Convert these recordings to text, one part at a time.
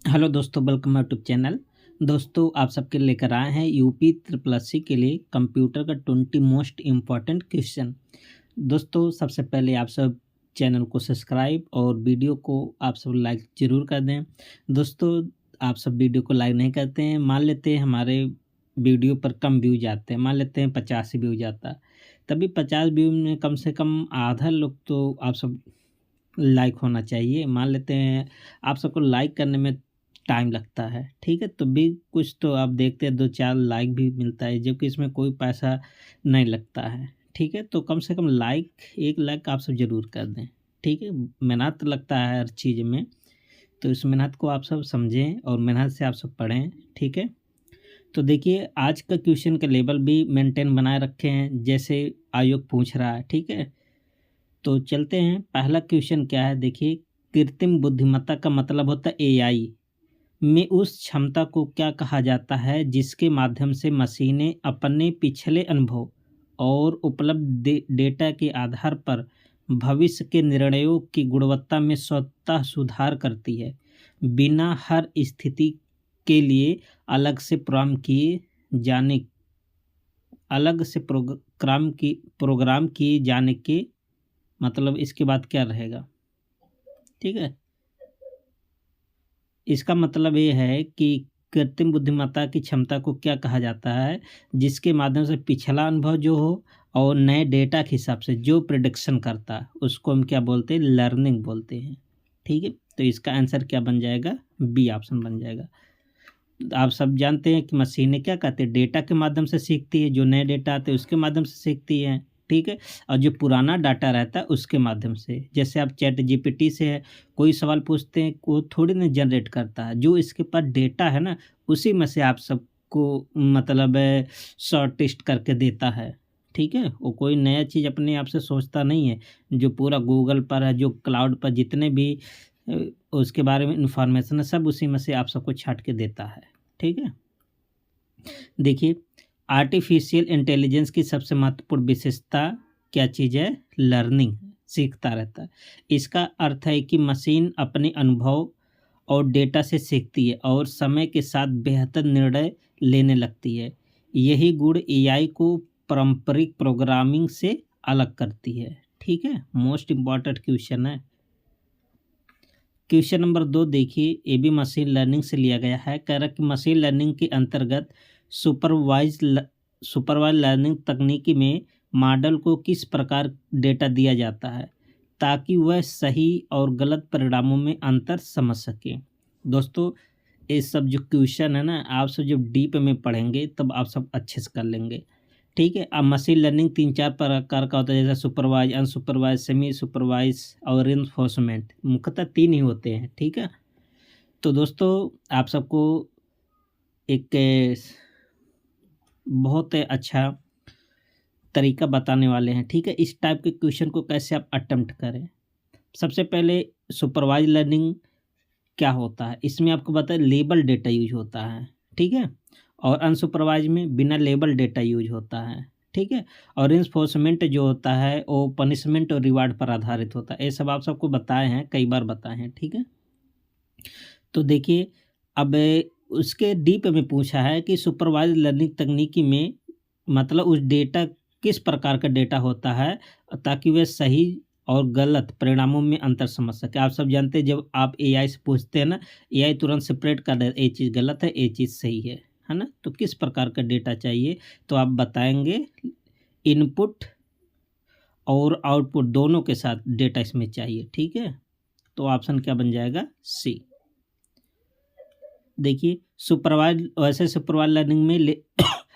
Hello दोस्तों, welcome YouTube channel. दोस्तों, आप सबके लेकर आए हैं यूपी ट्रिपल एस सी के लिए कंप्यूटर का 20 मोस्ट इम्पॉर्टेंट क्वेश्चन। दोस्तों, सबसे पहले आप सब चैनल को सब्सक्राइब और वीडियो को आप सब लाइक ज़रूर कर दें। दोस्तों, आप सब वीडियो को लाइक नहीं करते हैं। मान लेते हैं हमारे वीडियो पर कम व्यूज आते हैं, मान लेते हैं 50 व्यूज आता है, तभी 50 व्यू में कम से कम आधा लोग तो आप सब लाइक होना चाहिए। मान लेते हैं आप सबको लाइक करने में टाइम लगता है, ठीक है, तो भी कुछ तो आप देखते हैं 2-4 लाइक भी मिलता है, जबकि इसमें कोई पैसा नहीं लगता है, ठीक है। तो कम से कम लाइक 1 लाइक आप सब ज़रूर कर दें, ठीक है। मेहनत लगता है हर चीज़ में, तो इस मेहनत को आप सब समझें और मेहनत से आप सब पढ़ें, ठीक है। तो देखिए, आज का क्वेश्चन का लेवल भी मेंटेन बनाए रखे हैं जैसे आयोग पूछ रहा है, ठीक है। तो चलते हैं, पहला क्वेश्चन क्या है देखिए। कृत्रिम बुद्धिमत्ता का मतलब होता है एआई में उस क्षमता को क्या कहा जाता है जिसके माध्यम से मशीनें अपने पिछले अनुभव और उपलब्ध डेटा के आधार पर भविष्य के निर्णयों की गुणवत्ता में स्वतः सुधार करती है, बिना हर स्थिति के लिए जाने अलग से प्रोग्राम किए जाने के मतलब इसके बाद क्या रहेगा, ठीक है। इसका मतलब ये है कि कृत्रिम बुद्धिमत्ता की क्षमता को क्या कहा जाता है जिसके माध्यम से पिछला अनुभव जो हो और नए डेटा के हिसाब से जो प्रिडिक्शन करता है उसको हम क्या बोलते हैं, लर्निंग बोलते हैं, ठीक है। तो इसका आंसर क्या बन जाएगा, बी ऑप्शन बन जाएगा। आप सब जानते हैं कि मशीनें क्या कहते हैं, डेटा के माध्यम से सीखती है, जो नए डेटा आते हैं उसके माध्यम से सीखती है, ठीक है। और जो पुराना डाटा रहता है उसके माध्यम से, जैसे आप चैट जीपीटी से है कोई सवाल पूछते हैं, वो थोड़ी ना जनरेट करता है, जो इसके पास डेटा है ना उसी में से आप सबको मतलब शॉर्ट टेस्ट करके देता है, ठीक है। वो कोई नया चीज़ अपने आप से सोचता नहीं है, जो पूरा गूगल पर है, जो क्लाउड पर जितने भी उसके बारे में इंफॉर्मेशन है सब उसी में से आप सबको छाट के देता है, ठीक है। देखिए, आर्टिफिशियल इंटेलिजेंस की सबसे महत्वपूर्ण विशेषता क्या चीज़ है, लर्निंग, सीखता रहता है। इसका अर्थ है कि मशीन अपने अनुभव और डेटा से सीखती है और समय के साथ बेहतर निर्णय लेने लगती है। यही गुण एआई को पारंपरिक प्रोग्रामिंग से अलग करती है, ठीक है। मोस्ट इम्पॉर्टेंट क्वेश्चन है। क्वेश्चन नंबर 2 देखिए, ये भी मशीन लर्निंग से लिया गया है। कह रहा कि मशीन लर्निंग के अंतर्गत सुपरवाइज लर्निंग तकनीकी में मॉडल को किस प्रकार डेटा दिया जाता है ताकि वह सही और गलत परिणामों में अंतर समझ सके। दोस्तों, ये सब जो क्वेश्चन है ना आप सब जब डीप में पढ़ेंगे तब आप सब अच्छे से कर लेंगे, ठीक है। अब मशीन लर्निंग 3-4 प्रकार का होता है, जैसे सुपरवाइज, अनसुपरवाइज, सेमी सुपरवाइज और रिइंफोर्समेंट, मुख्यतः 3 ही होते हैं, ठीक है। तो दोस्तों, आप सबको एक बहुत अच्छा तरीका बताने वाले हैं, ठीक है। इस टाइप के क्वेश्चन को कैसे आप अटेम्प्ट करें। सबसे पहले सुपरवाइज लर्निंग क्या होता है, इसमें आपको पता है लेबल डेटा यूज होता है, ठीक है। और अनसुपरवाइज में बिना लेबल डेटा यूज होता है, ठीक है। और रिइंफोर्समेंट जो होता है वो पनिशमेंट और रिवार्ड पर आधारित होता है। ये सब आप सबको बताए हैं, कई बार बताए हैं, ठीक है। तो देखिए, अब उसके डीप में पूछा है कि सुपरवाइज लर्निंग तकनीकी में मतलब उस डेटा किस प्रकार का डेटा होता है ताकि वह सही और गलत परिणामों में अंतर समझ सके। आप सब जानते हैं जब आप एआई से पूछते हैं ना, एआई तुरंत सेपरेट कर दे, ये चीज़ गलत है, ये चीज़ सही है ना। तो किस प्रकार का डेटा चाहिए, तो आप बताएंगे इनपुट और आउटपुट दोनों के साथ डेटा इसमें चाहिए, ठीक है। तो ऑप्शन क्या बन जाएगा, सी। देखिए, सुपरवाइज लर्निंग में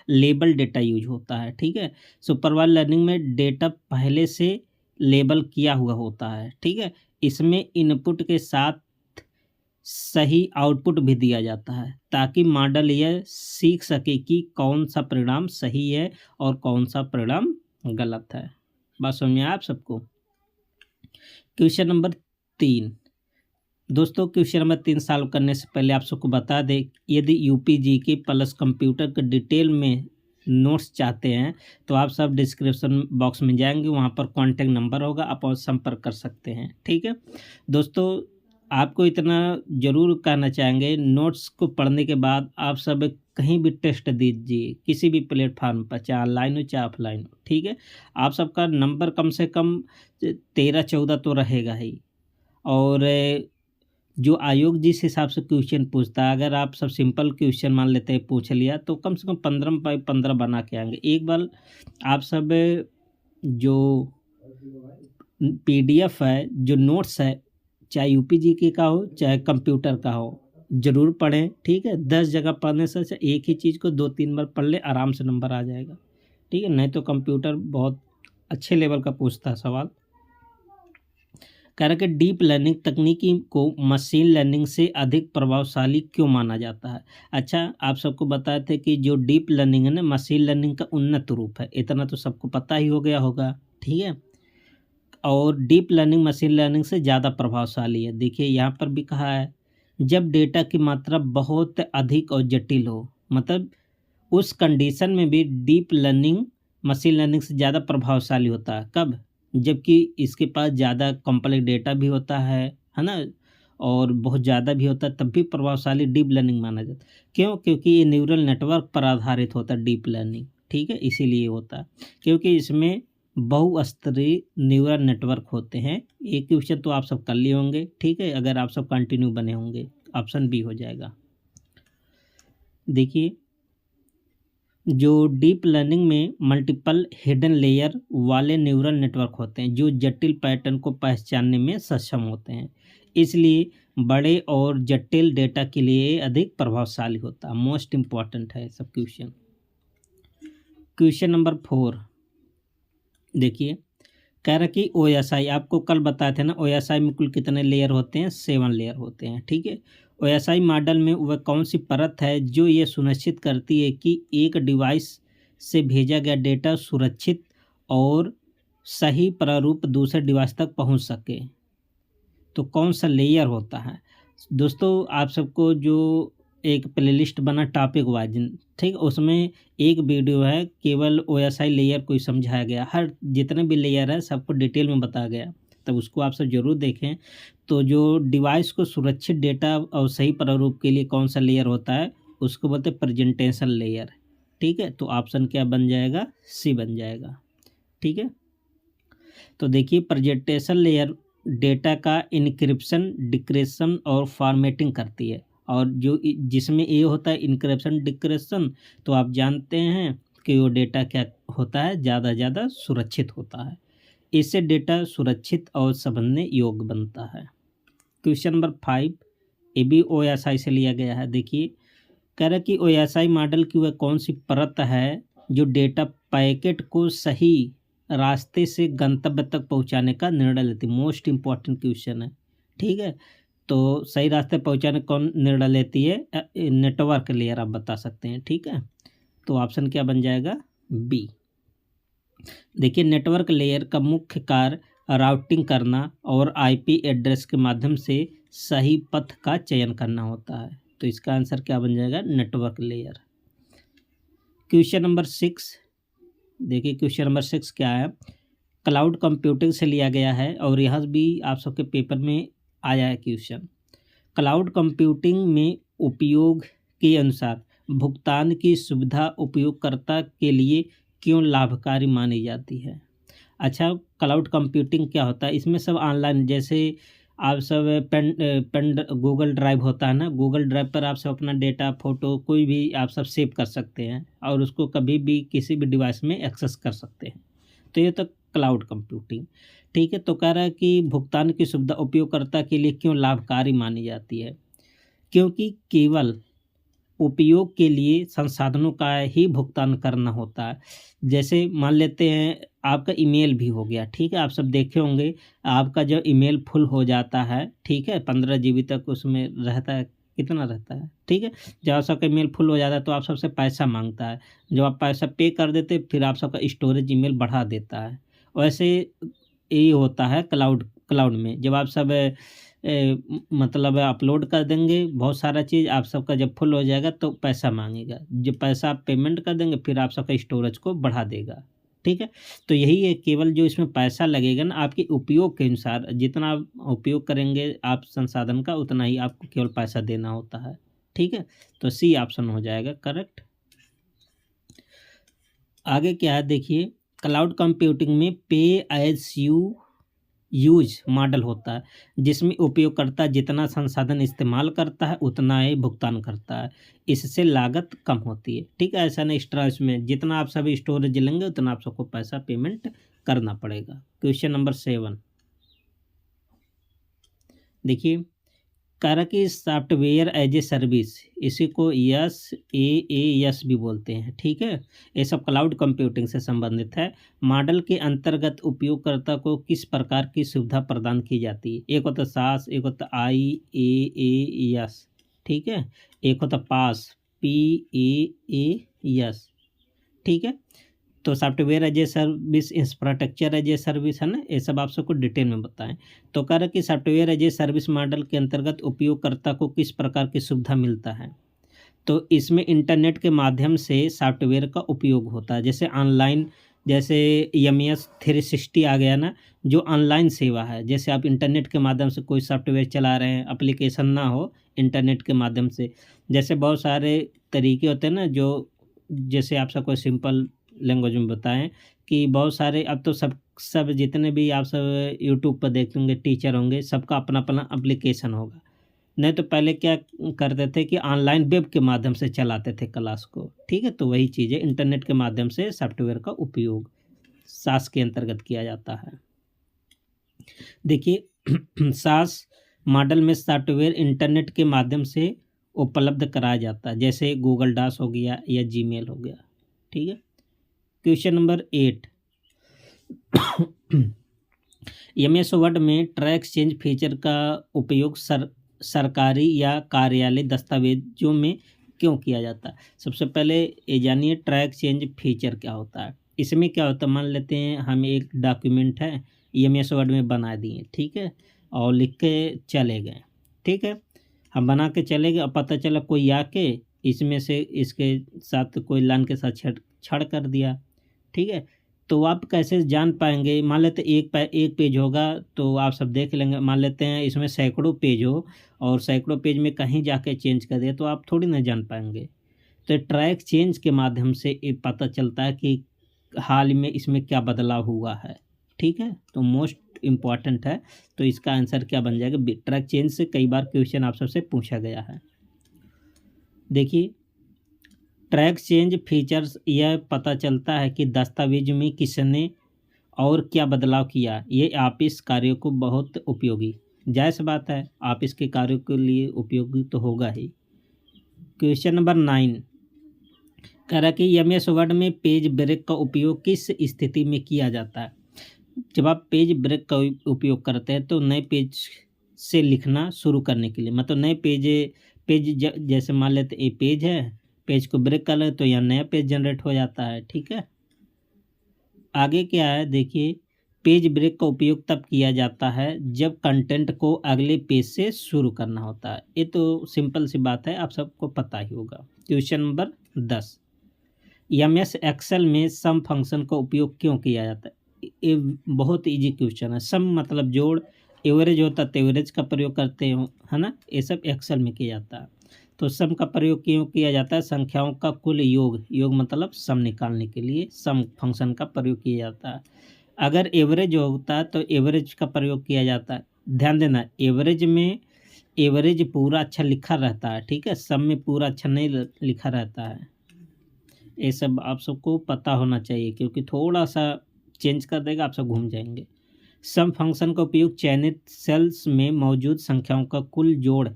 लेबल डेटा यूज होता है, ठीक है। सुपरवाइज लर्निंग में डेटा पहले से लेबल किया हुआ होता है, ठीक है। इसमें इनपुट के साथ सही आउटपुट भी दिया जाता है ताकि मॉडल यह सीख सके कि कौन सा परिणाम सही है और कौन सा परिणाम गलत है। बात समझ में आया आप सबको। क्वेश्चन नंबर 3 दोस्तों, क्वेश्चन नंबर 3 सॉल्व करने से पहले आप सबको बता दें, यदि यूपी जीके प्लस कंप्यूटर के डिटेल में नोट्स चाहते हैं तो आप सब डिस्क्रिप्शन बॉक्स में जाएंगे, वहाँ पर कॉन्टैक्ट नंबर होगा, आप संपर्क कर सकते हैं, ठीक है। दोस्तों, आपको इतना ज़रूर कहना चाहेंगे, नोट्स को पढ़ने के बाद आप सब कहीं भी टेस्ट दीजिए, किसी भी प्लेटफ़ॉर्म पर, चाहे ऑनलाइन हो चाहे ऑफ़लाइन हो, ठीक है? आप सबका नंबर कम से कम 13-14 तो रहेगा ही। और जो आयोग जिस हिसाब से क्वेश्चन पूछता है, अगर आप सब सिंपल क्वेश्चन मान लेते हैं पूछ लिया, तो कम से कम 15 बाई 15 बना के आएँगे। एक बार आप सब जो पीडीएफ है, जो नोट्स है, चाहे यूपी जीके का हो चाहे कंप्यूटर का हो, ज़रूर पढ़ें, ठीक है? 10 जगह पढ़ने से अच्छा एक ही चीज़ को 2-3 बार पढ़ लें, आराम से नंबर आ जाएगा, ठीक है? नहीं तो कंप्यूटर बहुत अच्छे लेवल का पूछता है सवाल। कह रहा है कि डीप लर्निंग तकनीकी को मशीन लर्निंग से अधिक प्रभावशाली क्यों माना जाता है? अच्छा, आप सबको बताए थे कि जो डीप लर्निंग है ना, मशीन लर्निंग का उन्नत रूप है, इतना तो सबको पता ही हो गया होगा, ठीक है? और डीप लर्निंग मशीन लर्निंग से ज़्यादा प्रभावशाली है। देखिए यहाँ पर भी कहा है, जब डेटा की मात्रा बहुत अधिक और जटिल हो, मतलब उस कंडीशन में भी डीप लर्निंग मशीन लर्निंग से ज़्यादा प्रभावशाली होता है। कब? जबकि इसके पास ज़्यादा कॉम्प्लेक्स डेटा भी होता है ना? और बहुत ज़्यादा भी होता है, तब भी प्रभावशाली डीप लर्निंग माना जाता है। क्यों? क्योंकि ये न्यूरल नेटवर्क पर आधारित होता है डीप लर्निंग, ठीक है? इसीलिए होता है, क्योंकि इसमें बहुस्तरीय न्यूरल नेटवर्क होते हैं। एक क्वेश्चन तो आप सब कर लिए होंगे, ठीक है? अगर आप सब कंटिन्यू बने होंगे, ऑप्शन बी हो जाएगा। देखिए, जो डीप लर्निंग में मल्टीपल हिडन लेयर वाले न्यूरल नेटवर्क होते हैं, जो जटिल पैटर्न को पहचानने में सक्षम होते हैं, इसलिए बड़े और जटिल डेटा के लिए अधिक प्रभावशाली होता है। मोस्ट इम्पॉर्टेंट है सब क्वेश्चन। क्वेश्चन नंबर 4 देखिए, कह रहा कि ओएसआई, आपको कल बताए थे ना, ओएसआई में कुल कितने लेयर होते हैं? 7 लेयर होते हैं, ठीक है? ओएसआई मॉडल में वह कौन सी परत है जो ये सुनिश्चित करती है कि एक डिवाइस से भेजा गया डेटा सुरक्षित और सही प्रारूप दूसरे डिवाइस तक पहुंच सके? तो कौन सा लेयर होता है? दोस्तों, आप सबको जो एक प्लेलिस्ट बना टॉपिक वाइज, ठीक, उसमें एक वीडियो है, केवल ओएसआई लेयर को ही समझाया गया, हर जितने भी लेयर है सबको डिटेल में बताया गया, तब उसको आप सब ज़रूर देखें। तो जो डिवाइस को सुरक्षित डेटा और सही प्रारूप के लिए कौन सा लेयर होता है, उसको बोलते हैं प्रेजेंटेशन लेयर, ठीक है? तो ऑप्शन क्या बन जाएगा? सी बन जाएगा, ठीक है? तो देखिए, प्रेजेंटेशन लेयर डेटा का इनक्रिप्शन, डिक्रिप्शन और फॉर्मेटिंग करती है, और जो जिसमें ये होता है इनक्रिप्शन डिक्रिप्शन, तो आप जानते हैं कि वो डेटा क्या होता है, ज़्यादा सुरक्षित होता है। इससे डेटा सुरक्षित और समझने योग्य बनता है। क्वेश्चन नंबर 5 ये भी ओएसआई से लिया गया है। देखिए, कह रहा है कि ओएसआई मॉडल की वह कौन सी परत है जो डेटा पैकेट को सही रास्ते से गंतव्य तक पहुंचाने का निर्णय लेती है? मोस्ट इम्पॉर्टेंट क्वेश्चन है, ठीक है? तो सही रास्ते पहुंचाने कौन निर्णय लेती है? नेटवर्क लेयर आप बता सकते हैं, ठीक है? तो ऑप्शन क्या बन जाएगा? बी। देखिए, नेटवर्क लेयर का मुख्य कार्य राउटिंग करना और आईपी एड्रेस के माध्यम से सही पथ का चयन करना होता है। तो इसका आंसर क्या बन जाएगा? Network layer. क्वेश्चन नंबर 6 देखिए, क्वेश्चन नंबर 6 क्या है? क्लाउड कंप्यूटिंग से लिया गया है, और यहाँ भी आप सबके पेपर में आया है क्वेश्चन। क्लाउड कंप्यूटिंग में उपयोग के अनुसार भुगतान की सुविधा उपयोगकर्ता के लिए क्यों लाभकारी मानी जाती है? अच्छा, क्लाउड कंप्यूटिंग क्या होता है? इसमें सब ऑनलाइन, जैसे आप सब पेन गूगल ड्राइव होता है ना, गूगल ड्राइव पर आप सब अपना डेटा, फ़ोटो कोई भी आप सब सेव कर सकते हैं, और उसको कभी भी किसी भी डिवाइस में एक्सेस कर सकते हैं। तो ये तो क्लाउड कंप्यूटिंग, ठीक है? तो कह रहा है कि भुगतान की सुविधा उपयोगकर्ता के लिए क्यों लाभकारी मानी जाती है? क्योंकि केवल उपयोग के लिए संसाधनों का ही भुगतान करना होता है। जैसे मान लेते हैं आपका ईमेल भी हो गया, ठीक है? आप सब देखे होंगे, आपका जब ईमेल फुल हो जाता है, ठीक है? 15 जीबी तक उसमें रहता है, कितना रहता है, ठीक है? जब आप सबका ईमेल फुल हो जाता है तो आप सबसे पैसा मांगता है, जब आप पैसा पे कर देते फिर आप सबका स्टोरेज ईमेल बढ़ा देता है। वैसे यही होता है क्लाउड क्लाउड में, जब आप सब मतलब अपलोड कर देंगे बहुत सारा चीज़, आप सबका जब फुल हो जाएगा तो पैसा मांगेगा, जब पैसा आप पेमेंट कर देंगे फिर आप सबका स्टोरेज को बढ़ा देगा, ठीक है। तो यही है, केवल जो इसमें पैसा लगेगा ना आपके उपयोग के अनुसार, जितना आप उपयोग करेंगे आप संसाधन का उतना ही आपको केवल पैसा देना होता है। ठीक है, तो सी ऑप्शन हो जाएगा करेक्ट। आगे क्या है देखिए, क्लाउड कंप्यूटिंग में पे एज यू यूज मॉडल होता है, जिसमें उपयोगकर्ता जितना संसाधन इस्तेमाल करता है उतना ही भुगतान करता है। इससे लागत कम होती है। ठीक है, ऐसा नहीं एक्स्ट्रा, इसमें जितना आप सभी स्टोरेज लेंगे उतना आप सबको पैसा पेमेंट करना पड़ेगा। क्वेश्चन नंबर 7 देखिए, कह रहा कि सॉफ्टवेयर एज ए सर्विस, इसी को एस भी बोलते हैं। ठीक है, ये सब क्लाउड कंप्यूटिंग से संबंधित है। मॉडल के अंतर्गत उपयोगकर्ता को किस प्रकार की सुविधा प्रदान की जाती है? एक होता सास, एक होता IaaS, ठीक है, एक होता पास, PaaS। ठीक है, तो software as a service, infrastructure as a service है ना, ये सब आप सबको डिटेल में बताएं। तो कह रहा कि software as a service model के अंतर्गत उपयोगकर्ता को किस प्रकार की सुविधा मिलता है? तो इसमें इंटरनेट के माध्यम से सॉफ्टवेयर का उपयोग होता है, जैसे ऑनलाइन, जैसे MES 360 आ गया ना, जो ऑनलाइन सेवा है। जैसे आप इंटरनेट के माध्यम से कोई सॉफ्टवेयर चला रहे हैं, एप्लीकेशन ना हो, इंटरनेट के माध्यम से, जैसे बहुत सारे तरीके होते हैं ना, जो जैसे आप सबको सिंपल लैंग्वेज में बताएं कि बहुत सारे, अब तो सब जितने भी आप सब यूट्यूब पर देखेंगे टीचर होंगे, सबका अपना अपना एप्लीकेशन होगा। नहीं तो पहले क्या करते थे कि ऑनलाइन वेब के माध्यम से चलाते थे क्लास को। ठीक है, तो वही चीज़ें इंटरनेट के माध्यम से सॉफ्टवेयर का उपयोग सास के अंतर्गत किया जाता है। देखिए सास मॉडल में सॉफ्टवेयर इंटरनेट के माध्यम से उपलब्ध कराया जाता है, जैसे गूगल डॉस हो गया या जीमेल हो गया। ठीक है, क्वेश्चन नंबर 8 MS वर्ड में ट्रैक चेंज फीचर का उपयोग सरकारी या कार्यालय दस्तावेजों में क्यों किया जाता है? सबसे पहले ये जानिए ट्रैक चेंज फीचर क्या होता है। इसमें क्या होता है, मान लेते हैं हम एक डॉक्यूमेंट है MS वर्ड में बना दिए, ठीक है, और लिख के चले गए। ठीक है, हम बना के चले गए और पता चला कोई आके इसमें से इसके साथ कोई लाइन के साथ छड़ कर दिया। ठीक है, तो आप कैसे जान पाएंगे? मान लेते एक पेज होगा तो आप सब देख लेंगे, मान लेते हैं इसमें सैकड़ों पेज हो और सैकड़ों पेज में कहीं जाके चेंज कर दिया तो आप थोड़ी ना जान पाएंगे। तो ट्रैक चेंज के माध्यम से ये पता चलता है कि हाल में इसमें क्या बदलाव हुआ है। ठीक है, तो मोस्ट इम्पॉर्टेंट है। तो इसका आंसर क्या बन जाएगा? ट्रैक चेंज से कई बार क्वेश्चन आप सबसे पूछा गया है। देखिए, ट्रैक चेंज फीचर्स यह पता चलता है कि दस्तावेज में किसने और क्या बदलाव किया। ये ऑफिस कार्यों को बहुत उपयोगी, जायज़ बात है, ऑफिस के कार्यों के लिए उपयोगी तो होगा ही। क्वेश्चन नंबर 9 कह रहा कि MS वर्ड में पेज ब्रेक का उपयोग किस स्थिति में किया जाता है? जब आप पेज ब्रेक का उपयोग करते हैं तो नए पेज से लिखना शुरू करने के लिए, मतलब नए पेज जैसे मान लेते ये पेज है, पेज को ब्रेक कर ले तो यहाँ नया पेज जनरेट हो जाता है। ठीक है, आगे क्या है देखिए, पेज ब्रेक का उपयोग तब किया जाता है जब कंटेंट को अगले पेज से शुरू करना होता है। ये तो सिंपल सी बात है, आप सबको पता ही होगा। क्वेश्चन नंबर 10 MS एक्सेल में सम फंक्शन का उपयोग क्यों किया जाता है? ये बहुत इजी क्वेश्चन है। सम मतलब जोड़, एवरेज होता है तो एवरेज का प्रयोग करते हो, है ना, ये सब एक्सेल में किया जाता है। तो सम का प्रयोग क्यों किया जाता है? संख्याओं का कुल योग मतलब सम निकालने के लिए सम फंक्शन का प्रयोग किया जाता है। अगर एवरेज होता है तो एवरेज का प्रयोग किया जाता है। ध्यान देना, एवरेज पूरा अच्छा लिखा रहता है। ठीक है, सम में पूरा अच्छा नहीं लिखा रहता है। ये सब आप सबको पता होना चाहिए, क्योंकि थोड़ा सा चेंज कर देगा आप सब घूम जाएंगे। सम फंक्शन का उपयोग चयनित सेल्स में मौजूद संख्याओं का कुल जोड़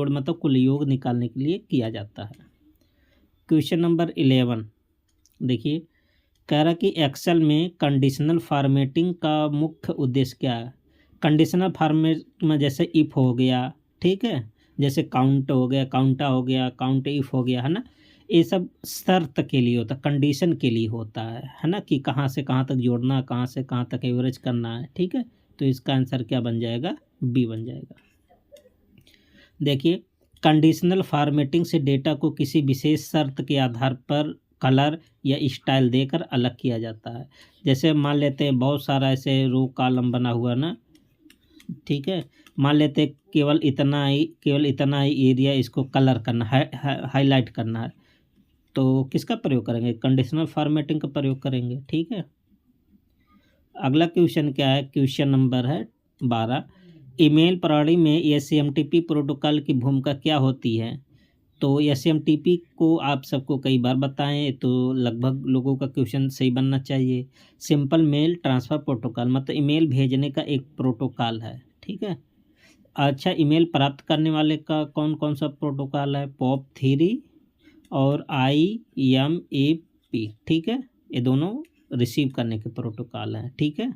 मतलब कुल योग निकालने के लिए किया जाता है। क्वेश्चन नंबर 11 देखिए, कह रहा कि एक्सेल में कंडीशनल फॉर्मेटिंग का मुख्य उद्देश्य क्या है? कंडीशनल फॉर्मेट में जैसे इफ हो गया, ठीक है, जैसे काउंट हो गया, काउंटा हो गया, काउंट इफ हो गया, है ना, ये सब शर्त के लिए होता है, कंडीशन के लिए होता है ना, कि कहाँ से कहाँ तक जोड़ना, कहाँ से कहाँ तक एवरेज करना है। ठीक है, तो इसका आंसर क्या बन जाएगा? बी बन जाएगा। देखिए, कंडीशनल फॉर्मेटिंग से डेटा को किसी विशेष शर्त के आधार पर कलर या स्टाइल देकर अलग किया जाता है। जैसे मान लेते हैं बहुत सारा ऐसे रो कॉलम बना हुआ ना, ठीक है, मान लेते हैं केवल इतना ही एरिया इसको कलर करना है, हाईलाइट करना है, तो किसका प्रयोग करेंगे? कंडीशनल फॉर्मेटिंग का प्रयोग करेंगे। ठीक है, अगला क्वेश्चन क्या है? क्वेश्चन नंबर है 12। ईमेल प्रणाली में एसएमटीपी प्रोटोकॉल की भूमिका क्या होती है? तो एसएमटीपी को आप सबको कई बार बताएं, तो लगभग लोगों का क्वेश्चन सही बनना चाहिए। सिंपल मेल ट्रांसफ़र प्रोटोकॉल, मतलब ईमेल भेजने का एक प्रोटोकॉल है। ठीक है, अच्छा, ईमेल प्राप्त करने वाले का कौन कौन सा प्रोटोकॉल है? POP3 और IMAP। ठीक है, ये दोनों रिसीव करने के प्रोटोकॉल हैं। ठीक है,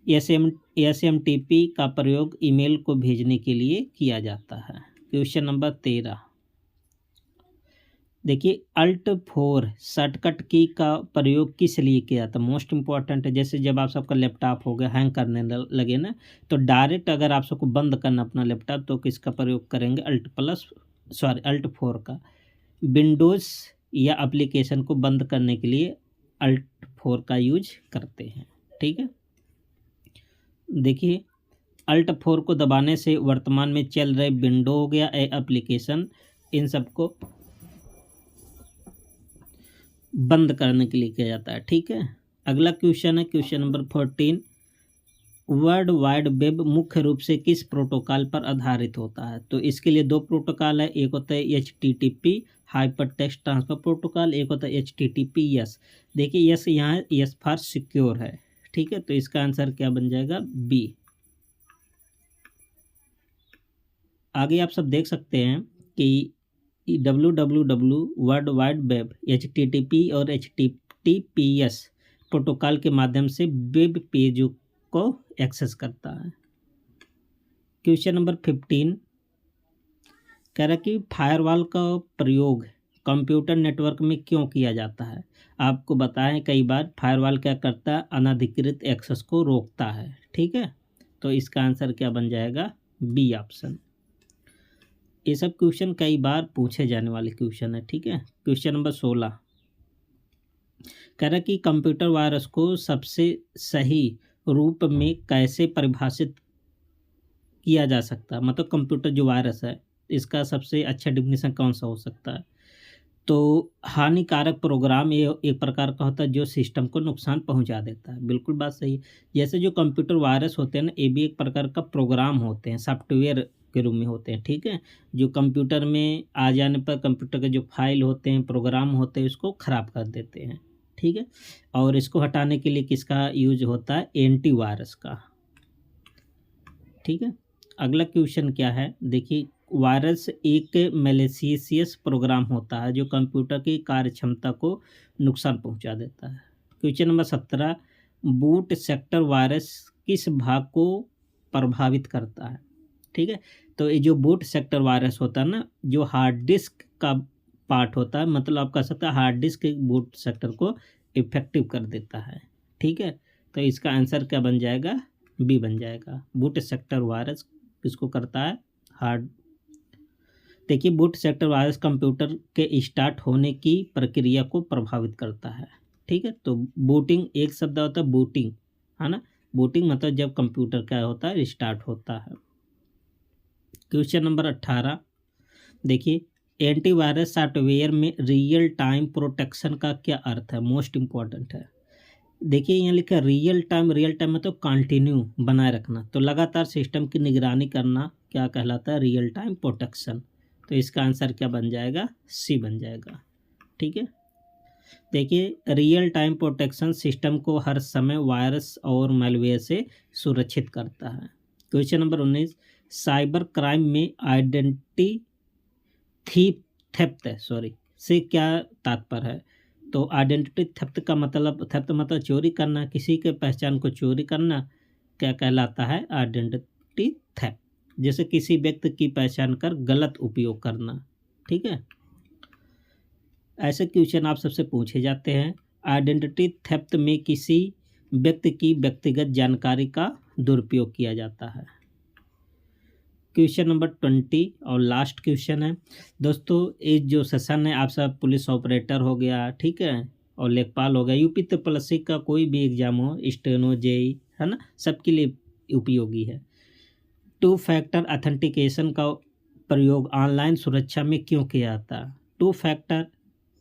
एसएमटीपी का प्रयोग ईमेल को भेजने के लिए किया जाता है। क्वेश्चन नंबर 13, देखिए, Alt+4 शॉर्टकट की का प्रयोग किस लिए किया था? मोस्ट इंपॉर्टेंट है। जैसे जब आप सबका लैपटॉप हो गया हैंग करने लगे ना, तो डायरेक्ट अगर आप सबको बंद करना अपना लैपटॉप, तो किसका प्रयोग करेंगे? Alt+4 का। विंडोज़ या एप्लीकेशन को बंद करने के लिए Alt+4 का यूज करते हैं। ठीक है, देखिए, Alt+4 को दबाने से वर्तमान में चल रहे विंडो हो गया एप्लीकेशन, इन सबको बंद करने के लिए किया जाता है। ठीक है, अगला क्वेश्चन है question number 14। World wide web मुख्य रूप से किस प्रोटोकॉल पर आधारित होता है? तो इसके लिए दो प्रोटोकॉल है, एक होता है HTTP hyper text transfer protocol, एक होता है HTTPS। देखिए यस, यहाँ यस फॉर सिक्योर है। ठीक है, तो इसका आंसर क्या बन जाएगा? बी। आगे आप सब देख सकते हैं कि www world wide web HTTP और HTTPS प्रोटोकॉल के माध्यम से वेब पेजों को एक्सेस करता है। क्वेश्चन नंबर 15 कह रहा है कि फायरवॉल का प्रयोग कंप्यूटर नेटवर्क में क्यों किया जाता है? आपको बताएं कई बार फायरवॉल क्या करता है? अनधिकृत एक्सेस को रोकता है। ठीक है, तो इसका आंसर क्या बन जाएगा? B option. ये सब क्वेश्चन कई बार पूछे जाने वाले क्वेश्चन है। ठीक है, क्वेश्चन नंबर 16 कह रहा है कि कंप्यूटर वायरस को सबसे सही रूप में कैसे परिभाषित किया जा सकता है? मतलब कंप्यूटर जो वायरस है, इसका सबसे अच्छा डिफिनेशन कौन सा हो सकता है? तो हानिकारक प्रोग्राम ये एक प्रकार का होता है जो सिस्टम को नुकसान पहुंचा देता है। बिल्कुल बात सही है। जैसे जो कंप्यूटर वायरस होते हैं ना, ये भी एक प्रकार का प्रोग्राम होते हैं, सॉफ्टवेयर के रूप में होते हैं। ठीक है, जो कंप्यूटर में आ जाने पर कंप्यूटर के जो फाइल होते हैं, प्रोग्राम होते हैं, उसको ख़राब कर देते हैं। ठीक है, और इसको हटाने के लिए किसका यूज होता है? एंटीवायरस का। ठीक है, अगला क्वेश्चन क्या है? देखिए, वायरस एक मैलिशियस प्रोग्राम होता है जो कंप्यूटर की कार्यक्षमता को नुकसान पहुंचा देता है। Question number 17 boot sector virus किस भाग को प्रभावित करता है? ठीक है, तो ये जो बूट सेक्टर वायरस होता है ना, जो हार्ड डिस्क का पार्ट होता है, मतलब आप कह सकते हैं हार्ड डिस्क के बूट सेक्टर को इफेक्टिव कर देता है। ठीक है, तो इसका आंसर क्या बन जाएगा? बी बन जाएगा। बूट सेक्टर वायरस किसको करता है? हार्ड। देखिए, बूट सेक्टर वायरस कंप्यूटर के स्टार्ट होने की प्रक्रिया को प्रभावित करता है। ठीक है, तो बूटिंग एक शब्द होता है, बूटिंग, है ना। बूटिंग मतलब जब कंप्यूटर क्या होता है? स्टार्ट होता है। क्वेश्चन नंबर 18 देखिए, एंटीवायरस सॉफ्टवेयर में रियल टाइम प्रोटेक्शन का क्या अर्थ है? मोस्ट इम्पॉर्टेंट है। देखिए, यहाँ लिखा रियल टाइम मतलब कंटिन्यू बनाए रखना, तो लगातार सिस्टम की निगरानी करना क्या कहलाता है? Real time protection. तो इसका आंसर क्या बन जाएगा? सी बन जाएगा। ठीक है, देखिए, रियल टाइम प्रोटेक्शन सिस्टम को हर समय वायरस और मैलवेयर से सुरक्षित करता है। क्वेश्चन नंबर 19 साइबर क्राइम में आइडेंटिटी थेफ्ट से क्या तात्पर्य है? तो आइडेंटिटी थेफ्ट का मतलब, थेफ्ट मतलब चोरी करना, किसी के पहचान को चोरी करना क्या कहलाता है? Identity theft. जैसे किसी व्यक्ति की पहचान कर गलत उपयोग करना। ठीक है, ऐसे क्वेश्चन आप सबसे पूछे जाते हैं। आइडेंटिटी थेफ्ट में किसी व्यक्ति की व्यक्तिगत जानकारी का दुरुपयोग किया जाता है। क्वेश्चन नंबर 20 और लास्ट क्वेश्चन है दोस्तों। ये जो सेशन है आप सब पुलिस ऑपरेटर हो गया, ठीक है, और लेखपाल हो गया, यूपी ट्रिपल एससी का कोई भी एग्जाम हो, स्टेनो जेई, है ना, सबके लिए उपयोगी है। 2 फैक्टर ऑथेंटिकेशन का प्रयोग ऑनलाइन सुरक्षा में क्यों किया जाता है? 2 फैक्टर,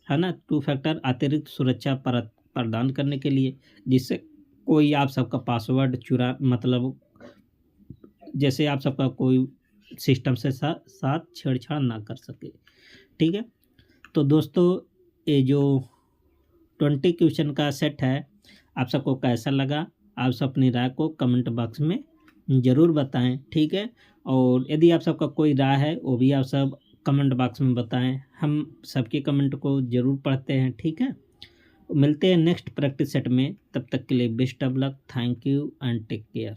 है ना, 2 फैक्टर अतिरिक्त सुरक्षा प्रदान करने के लिए, जिससे कोई आप सबका पासवर्ड चुरा, मतलब जैसे आप सबका कोई सिस्टम से साथ छेड़छाड़ ना कर सके, ठीक है। तो दोस्तों ये जो 20 क्वेश्चन का सेट है आप सबको कैसा लगा, आप सब अपनी राय को कमेंट बॉक्स में ज़रूर बताएं, ठीक है। और यदि आप सबका कोई राय है वो भी आप सब कमेंट बॉक्स में बताएं, हम सबके कमेंट को ज़रूर पढ़ते हैं, ठीक है। मिलते हैं नेक्स्ट प्रैक्टिस सेट में, तब तक के लिए best of luck, thank you and take care.